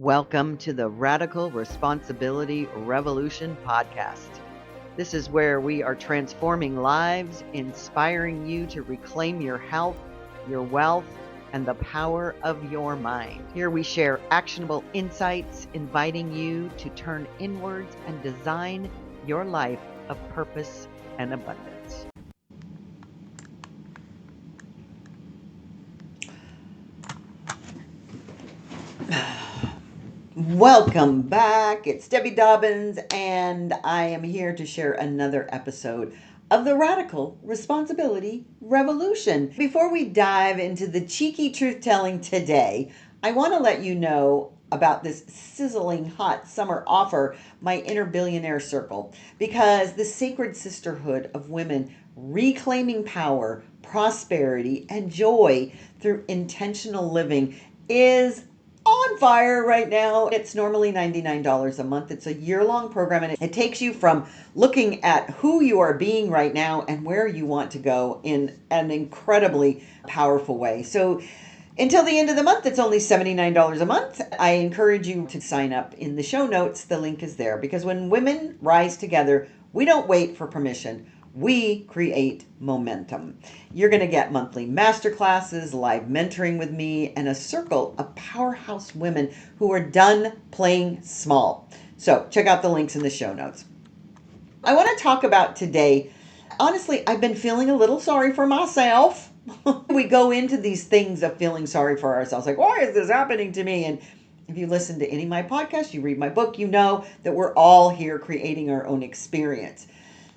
Welcome to the Radical Responsibility Revolution podcast. This is where we are transforming lives, inspiring you to reclaim your health, your wealth, and the power of your mind. Here we share actionable insights, inviting you to turn inwards and design your life of purpose and abundance. Welcome back. It's Debbie Dobbins, and I am here to share another episode of the Radical Responsibility Revolution. Before we dive into the cheeky truth-telling today, I want to let you know about this sizzling hot summer offer, my Inner Billionaire Circle, because the sacred sisterhood of women reclaiming power, prosperity, and joy through intentional living is on fire right now. It's normally $99 a month. It's a year-long program, and it takes you from looking at who you are being right now and where you want to go in an incredibly powerful way. So until the end of the month, it's only $79 a month. I encourage you to sign up. In the show notes, the link is there, because when women rise together, we don't wait for permission. We create momentum. You're going to get monthly masterclasses, live mentoring with me, and a circle of powerhouse women who are done playing small. So check out the links in the show notes. I want to talk about today, honestly, I've been feeling a little sorry for myself. We go into these things of feeling sorry for ourselves, like, why is this happening to me? And if you listen to any of my podcasts, you read my book, you know that we're all here creating our own experience.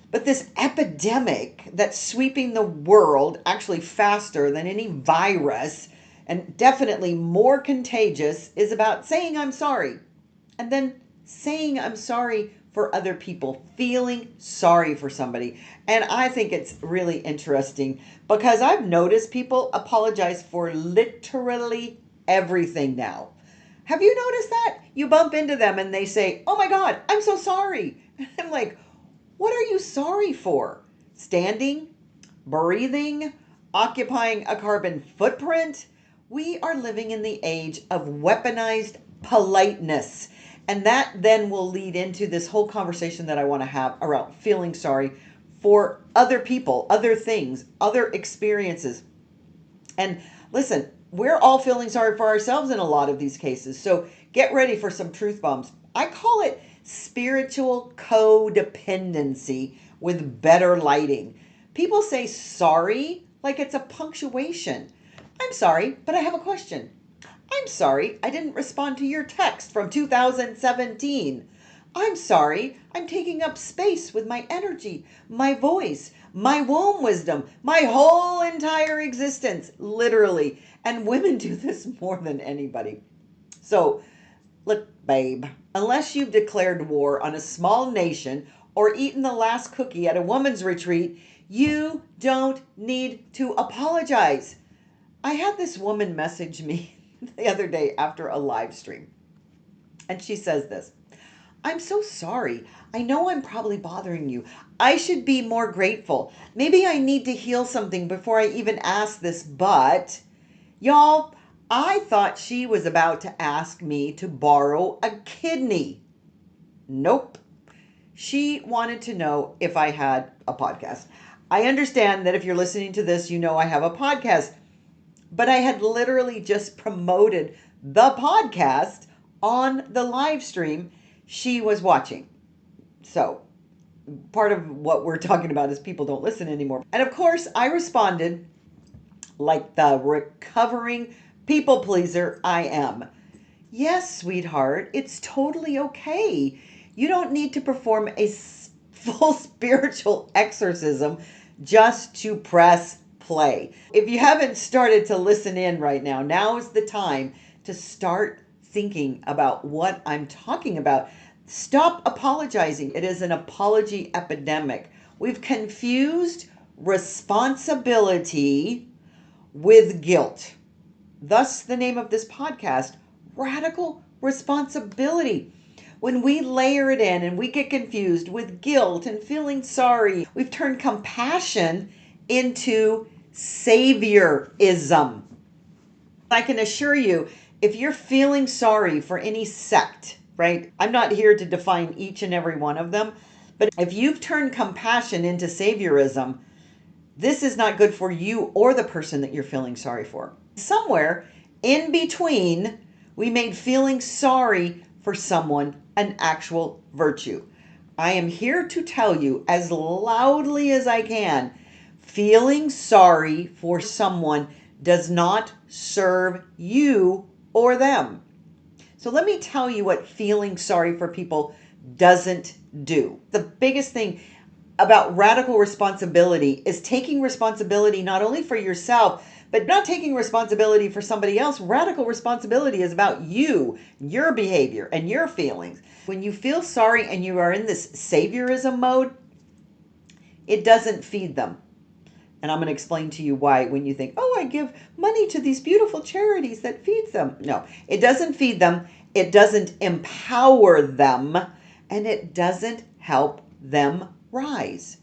But this epidemic that's sweeping the world, actually faster than any virus, and definitely more contagious, is about saying I'm sorry. And then saying I'm sorry for other people, feeling sorry for somebody. And I think it's really interesting because I've noticed people apologize for literally everything now. Have you noticed that? You bump into them and they say, oh my God, I'm so sorry. I'm like, what are you sorry for? Standing, breathing, occupying a carbon footprint? We are living in the age of weaponized politeness. And that then will lead into this whole conversation that I want to have around feeling sorry for other people, other things, other experiences. And listen, we're all feeling sorry for ourselves in a lot of these cases. So get ready for some truth bombs. I call it spiritual codependency with better lighting. People say sorry like it's a punctuation. I'm sorry, but I have a question. I'm sorry, I didn't respond to your text from 2017. I'm sorry, I'm taking up space with my energy, my voice, my womb wisdom, my whole entire existence, literally. And women do this more than anybody. So, look, babe, unless you've declared war on a small nation or eaten the last cookie at a woman's retreat, you don't need to apologize. I had this woman message me the other day after a live stream, and she says this: I'm so sorry. I know I'm probably bothering you. I should be more grateful. Maybe I need to heal something before I even ask this, but y'all, I thought she was about to ask me to borrow a kidney. Nope. She wanted to know if I had a podcast. I understand that if you're listening to this, you know I have a podcast, but I had literally just promoted the podcast on the live stream she was watching. So part of what we're talking about is people don't listen anymore. And of course, I responded like the recovering people pleaser I am. Yes, sweetheart, it's totally okay. You don't need to perform a full spiritual exorcism just to press play. If you haven't started to listen in right now, now is the time to start thinking about what I'm talking about. Stop apologizing. It is an apology epidemic. We've confused responsibility with guilt. Thus, the name of this podcast, Radical Responsibility. When we layer it in and we get confused with guilt and feeling sorry, we've turned compassion into saviorism. I can assure you, If you're feeling sorry for any sect, right? I'm not here to define each and every one of them, but if you've turned compassion into saviorism, this is not good for you or the person that you're feeling sorry for. Somewhere in between, we made feeling sorry for someone an actual virtue. I am here to tell you as loudly as I can, feeling sorry for someone does not serve you or them. So let me tell you what feeling sorry for people doesn't do. The biggest thing about radical responsibility is taking responsibility not only for yourself, but not taking responsibility for somebody else. Radical responsibility is about you, your behavior, and your feelings. When you feel sorry and you are in this saviorism mode, it doesn't feed them. And I'm going to explain to you why when you think, oh, I give money to these beautiful charities that feeds them. No, it doesn't feed them. It doesn't empower them. And it doesn't help them rise.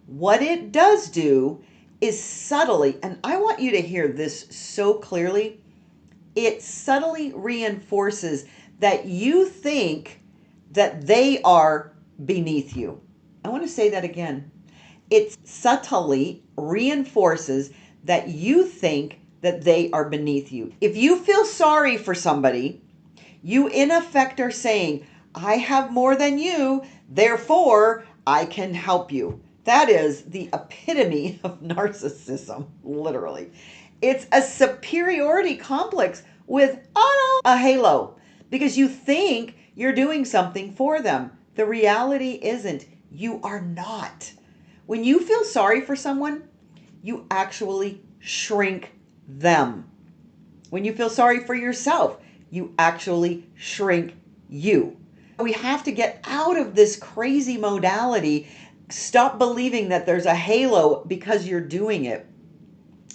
What it does do is subtly, and I want you to hear this so clearly, it subtly reinforces that you think that they are beneath you. I want to say that again. It subtly reinforces that you think that they are beneath you. If you feel sorry for somebody, you in effect are saying, I have more than you, therefore I can help you. That is the epitome of narcissism, literally. It's a superiority complex with a halo because you think you're doing something for them. The reality isn't. You are not. When you feel sorry for someone, you actually shrink them. When you feel sorry for yourself, you actually shrink you. We have to get out of this crazy modality. Stop believing that there's a halo because you're doing it.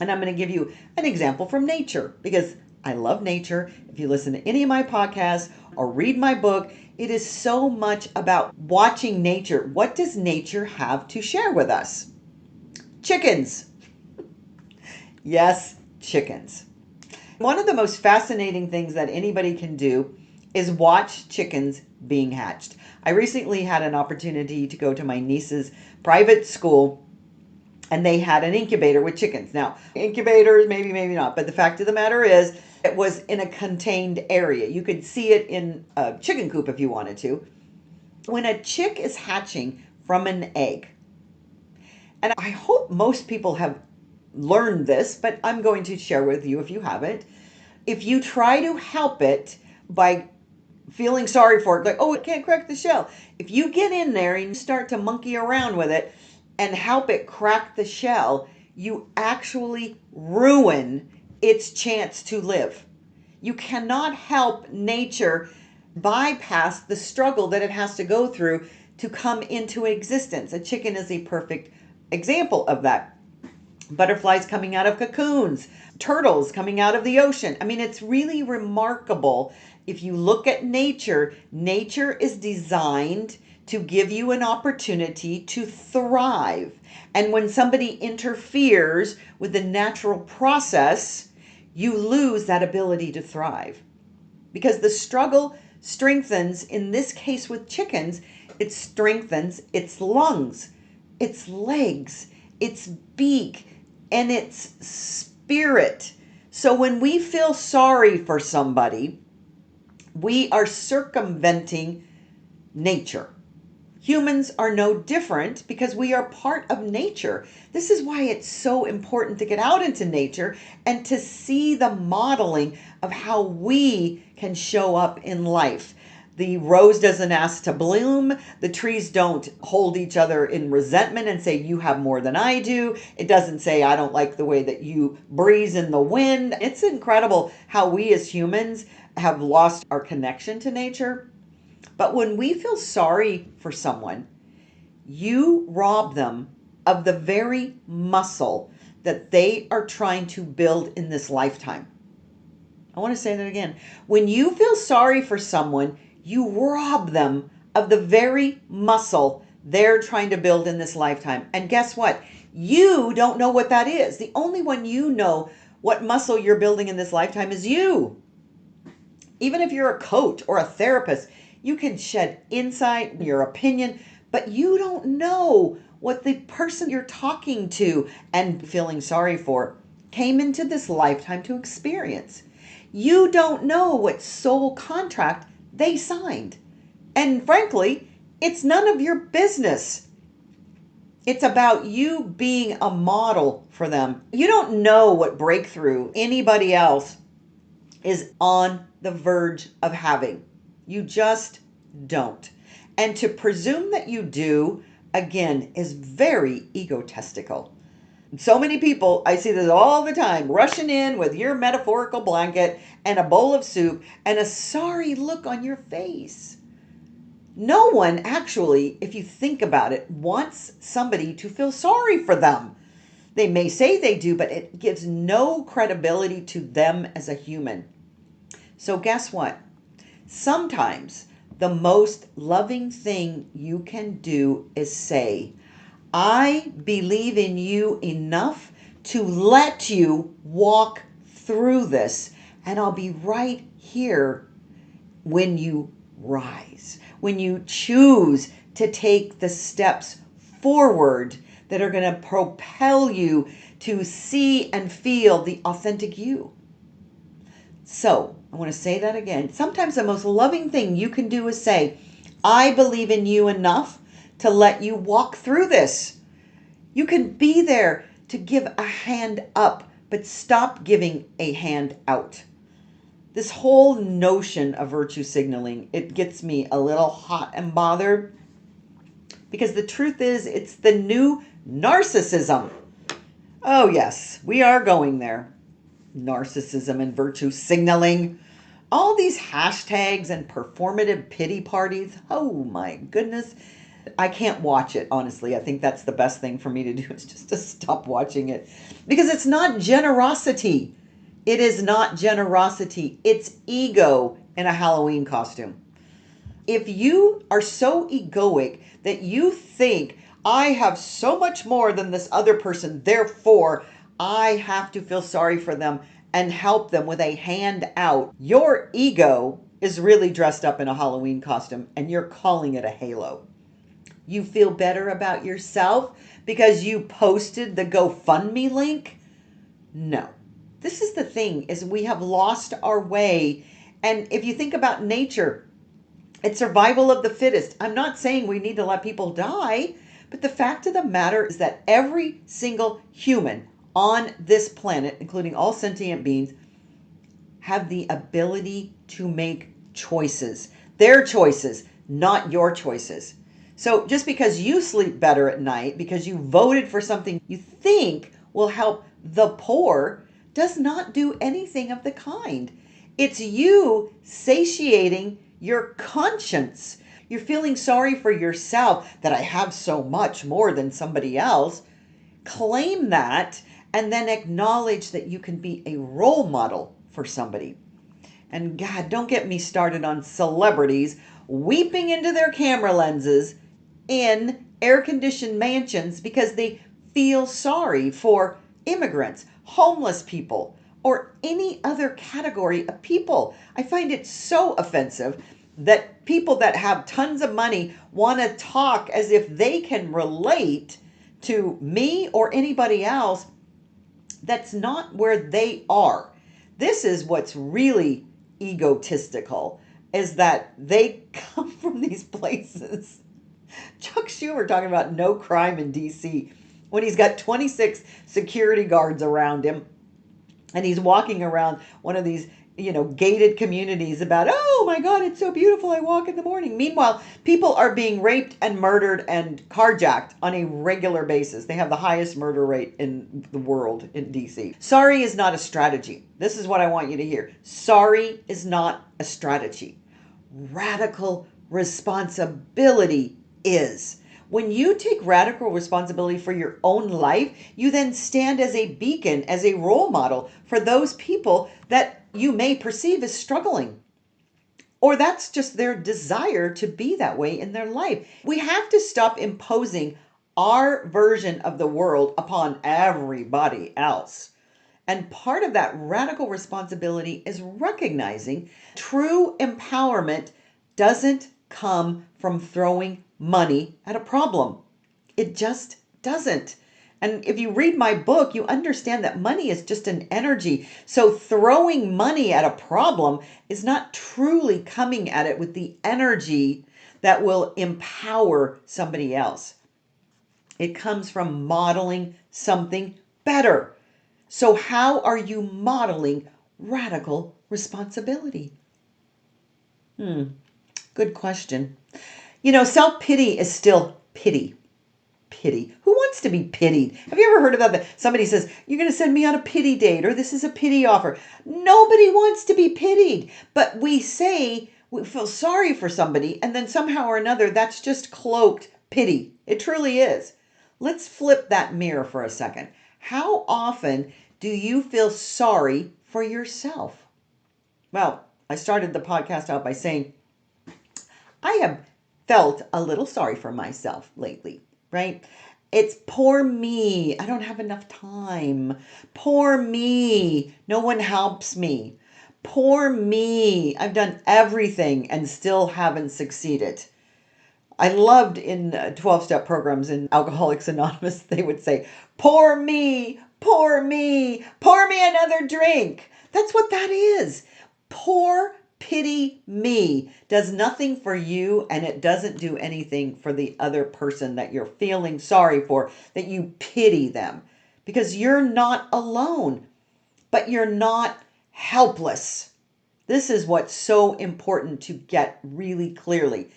And I'm going to give you an example from nature because I love nature. If you listen to any of my podcasts or read my book, it is so much about watching nature. What does nature have to share with us? Chickens. Yes, chickens. One of the most fascinating things that anybody can do is watch chickens being hatched. I recently had an opportunity to go to my niece's private school and they had an incubator with chickens. Now, incubators, maybe, maybe not, but the fact of the matter is it was in a contained area. You could see it in a chicken coop if you wanted to. When a chick is hatching from an egg, and I hope most people have learned this, but I'm going to share with you if you haven't. If you try to help it by feeling sorry for it, like, oh, it can't crack the shell. If you get in there and start to monkey around with it and help it crack the shell, you actually ruin its chance to live. You cannot help nature bypass the struggle that it has to go through to come into existence. A chicken is a perfect example of that. Butterflies coming out of cocoons, turtles coming out of the ocean. I mean, it's really remarkable. If you look at nature, nature is designed to give you an opportunity to thrive. And when somebody interferes with the natural process, you lose that ability to thrive. Because the struggle strengthens, in this case with chickens, it strengthens its lungs, its legs, its beak, and its spirit. So when we feel sorry for somebody, we are circumventing nature. Humans are no different because we are part of nature. This is why it's so important to get out into nature and to see the modeling of how we can show up in life. The rose doesn't ask to bloom. The trees don't hold each other in resentment and say, you have more than I do. It doesn't say, I don't like the way that you breeze in the wind. It's incredible how we as humans have lost our connection to nature. But when we feel sorry for someone, you rob them of the very muscle that they are trying to build in this lifetime. I want to say that again. When you feel sorry for someone, you rob them of the very muscle they're trying to build in this lifetime. And guess what? You don't know what that is. The only one you know what muscle you're building in this lifetime is you. Even if you're a coach or a therapist, you can shed insight, your opinion, but you don't know what the person you're talking to and feeling sorry for came into this lifetime to experience. You don't know what soul contract they signed. And frankly, it's none of your business. It's about you being a model for them. You don't know what breakthrough anybody else is on the verge of having. You just don't. And to presume that you do, again, is very egotistical. So many people, I see this all the time, rushing in with your metaphorical blanket and a bowl of soup and a sorry look on your face. No one actually, if you think about it, wants somebody to feel sorry for them. They may say they do, but it gives no credibility to them as a human. So, guess what? Sometimes the most loving thing you can do is say, I believe in you enough to let you walk through this, and I'll be right here when you rise, when you choose to take the steps forward that are going to propel you to see and feel the authentic you. So, I want to say that again. Sometimes the most loving thing you can do is say, I believe in you enough to let you walk through this. You can be there to give a hand up, but stop giving a hand out. This whole notion of virtue signaling, it gets me a little hot and bothered because the truth is it's the new narcissism. Oh yes, we are going there. Narcissism and virtue signaling. All these hashtags and performative pity parties. Oh my goodness. I can't watch it, honestly. I think that's the best thing for me to do is just to stop watching it because it's not generosity. It is not generosity. It's ego in a Halloween costume. If you are so egoic that you think I have so much more than this other person, therefore I have to feel sorry for them and help them with a hand out, your ego is really dressed up in a Halloween costume and you're calling it a halo. You feel better about yourself because you posted the GoFundMe link? No. This is the thing is we have lost our way. And if you think about nature, it's survival of the fittest. I'm not saying we need to let people die, but the fact of the matter is that every single human on this planet, including all sentient beings, have the ability to make choices. Their choices, not your choices. So just because you sleep better at night, because you voted for something you think will help the poor, does not do anything of the kind. It's you satiating your conscience. You're feeling sorry for yourself that I have so much more than somebody else. Claim that and then acknowledge that you can be a role model for somebody. And God, don't get me started on celebrities weeping into their camera lenses in air-conditioned mansions because they feel sorry for immigrants, homeless people, or any other category of people. I find it so offensive that people that have tons of money want to talk as if they can relate to me or anybody else. That's not where they are. This is what's really egotistical, is that they come from these places. Chuck Schumer talking about no crime in DC when he's got 26 security guards around him and he's walking around one of these, gated communities about, oh my God, it's so beautiful. I walk in the morning. Meanwhile, people are being raped and murdered and carjacked on a regular basis. They have the highest murder rate in the world in DC. Sorry is not a strategy. This is what I want you to hear. Sorry is not a strategy. Radical responsibility is. When you take radical responsibility for your own life, you then stand as a beacon, as a role model for those people that you may perceive as struggling. Or that's just their desire to be that way in their life. We have to stop imposing our version of the world upon everybody else. And part of that radical responsibility is recognizing true empowerment doesn't come from throwing money at a problem. It just doesn't. And if you read my book, you understand that money is just an energy. So throwing money at a problem is not truly coming at it with the energy that will empower somebody else. It comes from modeling something better. So, how are you modeling radical responsibility? Good question. Self pity is still pity. Pity. Who wants to be pitied? Have you ever heard about that? Somebody says, "You're going to send me on a pity date," or "This is a pity offer." Nobody wants to be pitied. But we say we feel sorry for somebody, and then somehow or another, that's just cloaked pity. It truly is. Let's flip that mirror for a second. How often do you feel sorry for yourself? Well, I started the podcast out by saying I have felt a little sorry for myself lately, right? It's poor me. I don't have enough time. Poor me. No one helps me. Poor me. I've done everything and still haven't succeeded. I loved in 12-step programs in Alcoholics Anonymous, they would say, "Pour me, pour me, pour me another drink." That's what that is. Poor pity me does nothing for you, and it doesn't do anything for the other person that you're feeling sorry for, that you pity them. Because you're not alone, but you're not helpless. This is what's so important to get really clearly.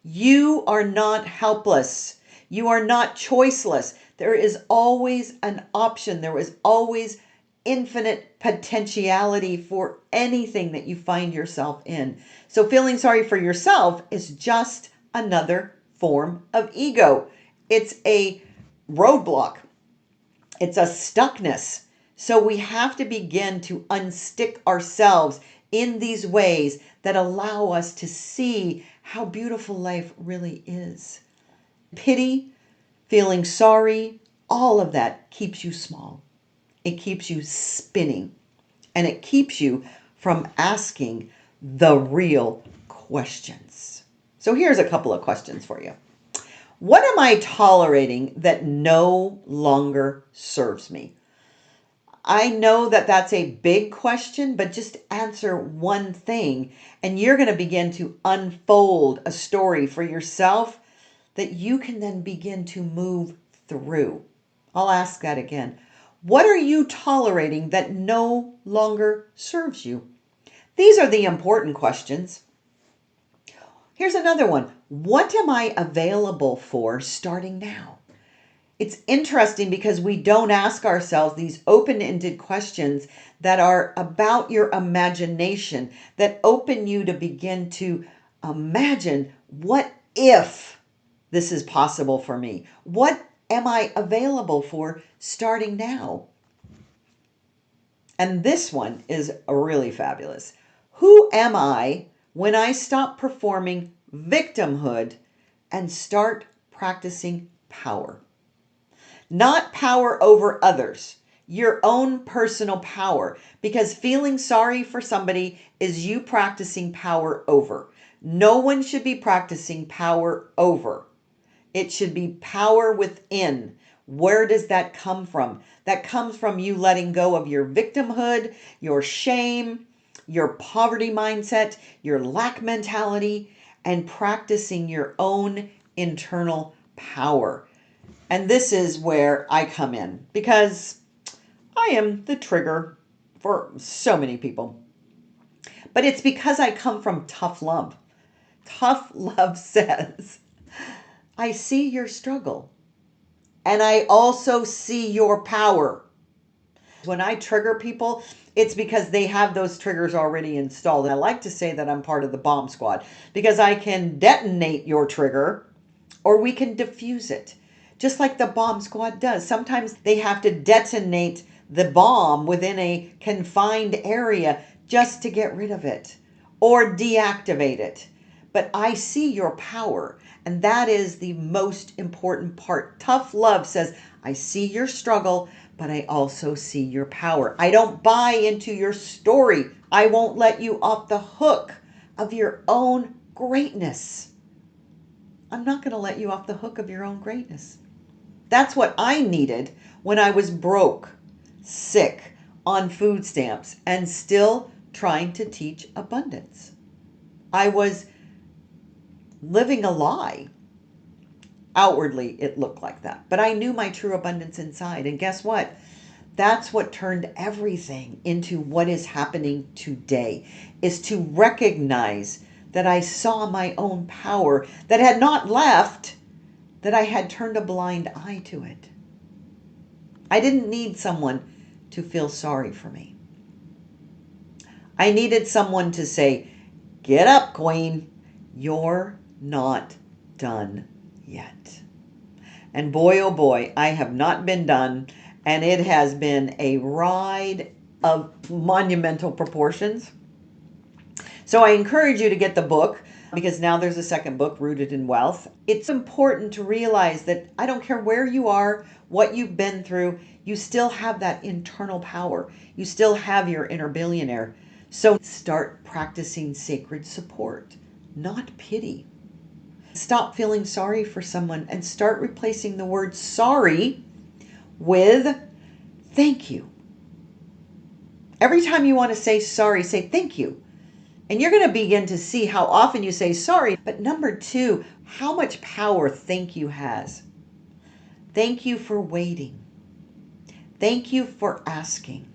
You are not helpless. You are not choiceless. There is always an option. There is always infinite potentiality for anything that you find yourself in. So feeling sorry for yourself is just another form of ego. It's a roadblock. It's a stuckness. So we have to begin to unstick ourselves in these ways that allow us to see how beautiful life really is. Pity, feeling sorry, all of that keeps you small. It keeps you spinning, and it keeps you from asking the real questions. So here's a couple of questions for you. What am I tolerating that no longer serves me? I know that that's a big question, but just answer one thing and you're going to begin to unfold a story for yourself that you can then begin to move through. I'll ask that again. What are you tolerating that no longer serves you? These are the important questions. Here's another one. What am I available for starting now? It's interesting because we don't ask ourselves these open-ended questions that are about your imagination, that open you to begin to imagine, what if this is possible for me? What am I available for starting now? And this one is really fabulous. Who am I when I stop performing victimhood and start practicing power? Not power over others, your own personal power, because feeling sorry for somebody is you practicing power over. No one should be practicing power over. It should be power within. Where does that come from? That comes from you letting go of your victimhood, your shame, your poverty mindset, your lack mentality, and practicing your own internal power. And this is where I come in because I am the trigger for so many people. But it's because I come from tough love. Tough love says, I see your struggle and I also see your power. When I trigger people, it's because they have those triggers already installed. And I like to say that I'm part of the bomb squad because I can detonate your trigger or we can diffuse it. Just like the bomb squad does. Sometimes they have to detonate the bomb within a confined area just to get rid of it or deactivate it. but I see your power. And that is the most important part. Tough love says, I see your struggle, but I also see your power. I don't buy into your story. I won't let you off the hook of your own greatness. I'm not going to let you off the hook of your own greatness. That's what I needed when I was broke, sick, on food stamps, and still trying to teach abundance. I was living a lie. Outwardly, it looked like that. But I knew my true abundance inside. And guess what? That's what turned everything into what is happening today, is to recognize that I saw my own power that had not left, that I had turned a blind eye to it. I didn't need someone to feel sorry for me. I needed someone to say, get up, queen. You're not done yet. And boy, oh boy, I have not been done. And it has been a ride of monumental proportions. So I encourage you to get the book, because now there's a second book, Rooted in Wealth. It's important to realize that I don't care where you are, what you've been through, you still have that internal power. You still have your inner billionaire. So start practicing sacred support, not pity. Stop feeling sorry for someone and start replacing the word sorry with thank you. Every time you want to say sorry, say thank you. And you're going to begin to see how often you say sorry. But number two, how much power thank you has. Thank you for waiting. Thank you for asking.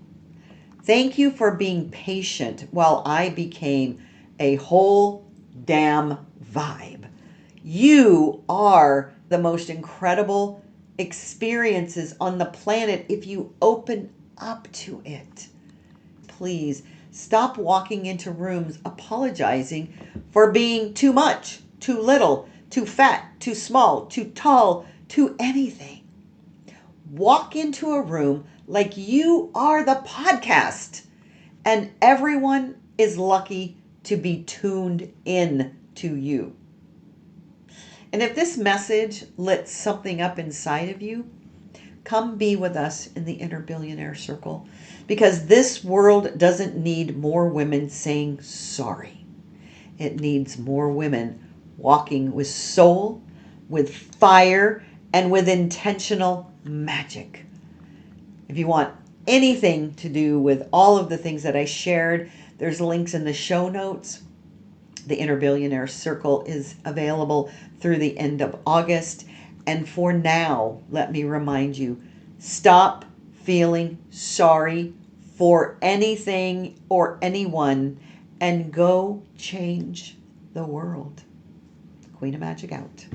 Thank you for being patient while I became a whole damn vibe. You are the most incredible experiences on the planet if you open up to it. Please stop walking into rooms apologizing for being too much, too little, too fat, too small, too tall, too anything. Walk into a room like you are the podcast, and everyone is lucky to be tuned in to you. And if this message lit something up inside of you, come be with us in the Inner Billionaire Circle, because this world doesn't need more women saying sorry. It needs more women walking with soul, with fire, and with intentional magic. If you want anything to do with all of the things that I shared, there's links in the show notes. The Inner Billionaire Circle is available through the end of August. And for now, let me remind you, stop feeling sorry for anything or anyone and go change the world. Queen of Magic out.